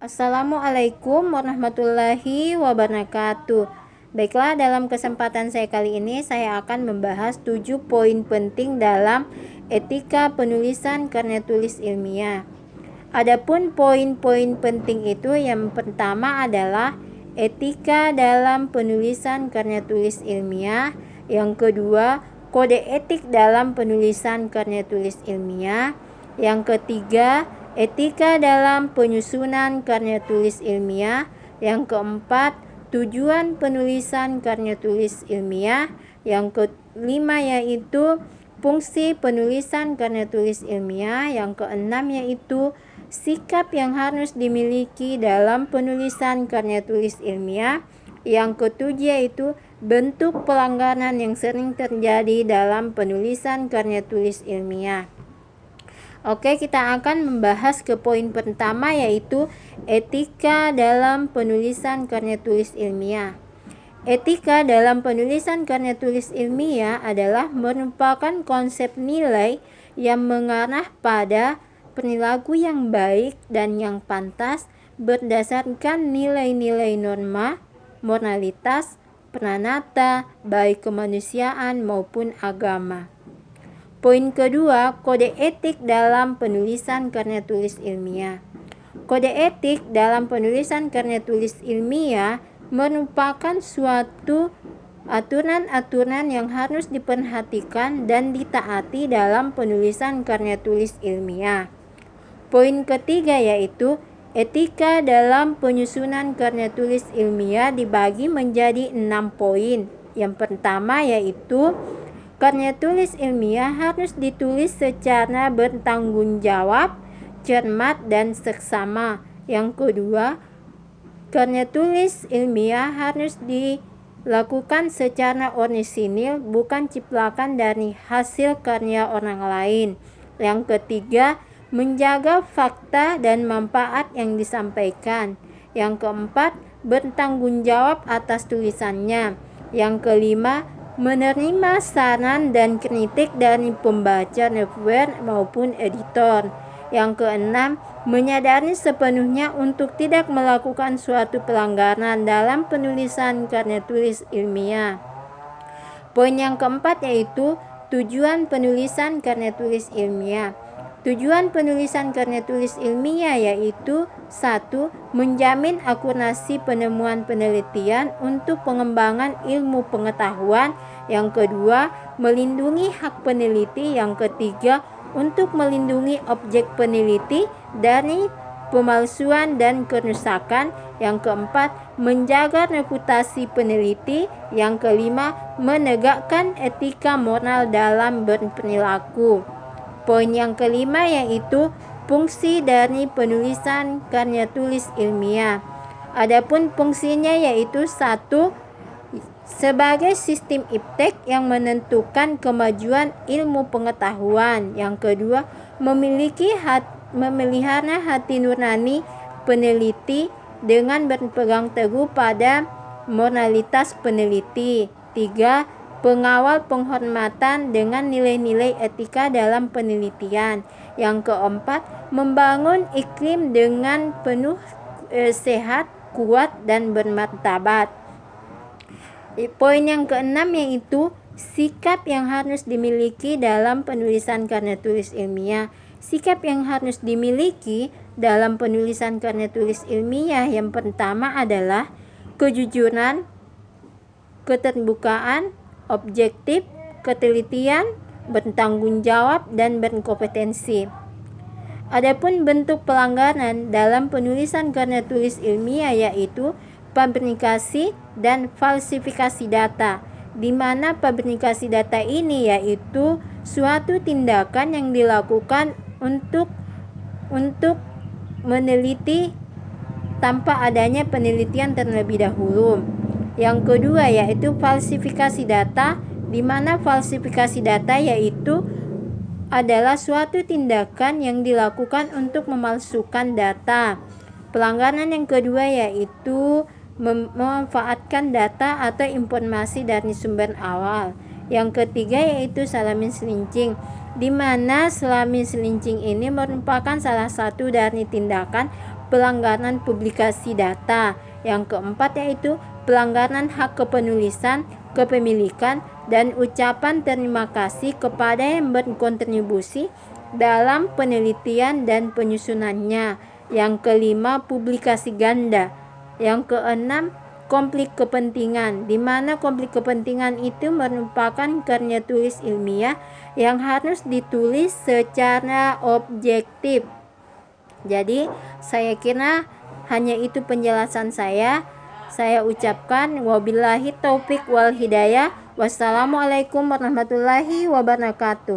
Assalamualaikum warahmatullahi wabarakatuh. Baiklah, dalam kesempatan saya kali ini saya akan membahas 7 poin penting dalam etika penulisan karya tulis ilmiah. Adapun poin-poin penting itu, yang pertama adalah etika dalam penulisan karya tulis ilmiah. Yang kedua, kode etik dalam penulisan karya tulis ilmiah. Yang ketiga, etika dalam penyusunan karya tulis ilmiah. Yang keempat, tujuan penulisan karya tulis ilmiah. Yang kelima yaitu fungsi penulisan karya tulis ilmiah. Yang keenam yaitu sikap yang harus dimiliki dalam penulisan karya tulis ilmiah. Yang ketujuh yaitu bentuk pelanggaran yang sering terjadi dalam penulisan karya tulis ilmiah. Oke, kita akan membahas ke poin pertama, yaitu etika dalam penulisan karya tulis ilmiah. Etika dalam penulisan karya tulis ilmiah adalah merupakan konsep nilai yang mengarah pada perilaku yang baik dan yang pantas berdasarkan nilai-nilai norma, moralitas, pranata, baik kemanusiaan maupun agama. Poin kedua, kode etik dalam penulisan karya tulis ilmiah. Kode etik dalam penulisan karya tulis ilmiah merupakan suatu aturan-aturan yang harus diperhatikan dan ditaati dalam penulisan karya tulis ilmiah. Poin ketiga yaitu etika dalam penyusunan karya tulis ilmiah dibagi menjadi 6 poin. Yang pertama yaitu karya tulis ilmiah harus ditulis secara bertanggung jawab, cermat, dan seksama. Yang kedua, karya tulis ilmiah harus dilakukan secara orisinil, bukan ciplakan dari hasil karya orang lain. Yang ketiga, menjaga fakta dan manfaat yang disampaikan. Yang keempat, bertanggung jawab atas tulisannya. Yang kelima, menerima saran dan kritik dari pembaca, reviewer maupun editor. Yang keenam, menyadari sepenuhnya untuk tidak melakukan suatu pelanggaran dalam penulisan karya tulis ilmiah. Poin yang keempat yaitu tujuan penulisan karya tulis ilmiah. Tujuan penulisan karya tulis ilmiah yaitu 1. Menjamin akurasi penemuan penelitian untuk pengembangan ilmu pengetahuan. Yang kedua, melindungi hak peneliti. Yang ketiga, untuk melindungi objek peneliti dari pemalsuan dan kerusakan. Yang keempat, menjaga reputasi peneliti. Yang kelima, menegakkan etika moral dalam berperilaku. Poin yang kelima yaitu fungsi dari penulisan karya tulis ilmiah. Adapun fungsinya yaitu 1. Sebagai sistem iptek yang menentukan kemajuan ilmu pengetahuan. Yang kedua, memelihara hati nurani peneliti dengan berpegang teguh pada moralitas peneliti. 3. Pengawal penghormatan dengan nilai-nilai etika dalam penelitian. Yang keempat, membangun iklim dengan penuh sehat, kuat, dan bermartabat. Poin yang keenam yaitu sikap yang harus dimiliki dalam penulisan karya tulis ilmiah. Sikap yang harus dimiliki dalam penulisan karya tulis ilmiah yang pertama adalah kejujuran, keterbukaan, objektif, ketelitian, bertanggung jawab, dan berkompetensi. Adapun bentuk pelanggaran dalam penulisan karya tulis ilmiah yaitu fabrikasi dan falsifikasi data, di mana fabrikasi data ini yaitu suatu tindakan yang dilakukan untuk meneliti tanpa adanya penelitian terlebih dahulu. Yang kedua yaitu falsifikasi data, di mana falsifikasi data yaitu adalah suatu tindakan yang dilakukan untuk memalsukan data. Pelanggaran yang kedua yaitu memanfaatkan data atau informasi dari sumber awal. Yang ketiga yaitu salamin selincing, di mana salamin selincing ini merupakan salah satu dari tindakan pelanggaran publikasi data. Yang keempat yaitu pelanggaran hak kepenulisan, kepemilikan, dan ucapan terima kasih kepada yang berkontribusi dalam penelitian dan penyusunannya. Yang kelima, publikasi ganda. Yang keenam, konflik kepentingan, di mana konflik kepentingan itu merupakan karya tulis ilmiah yang harus ditulis secara objektif. Jadi, saya kira hanya itu penjelasan saya. Saya ucapkan wabillahi taufik wal hidayah. Wassalamualaikum warahmatullahi wabarakatuh.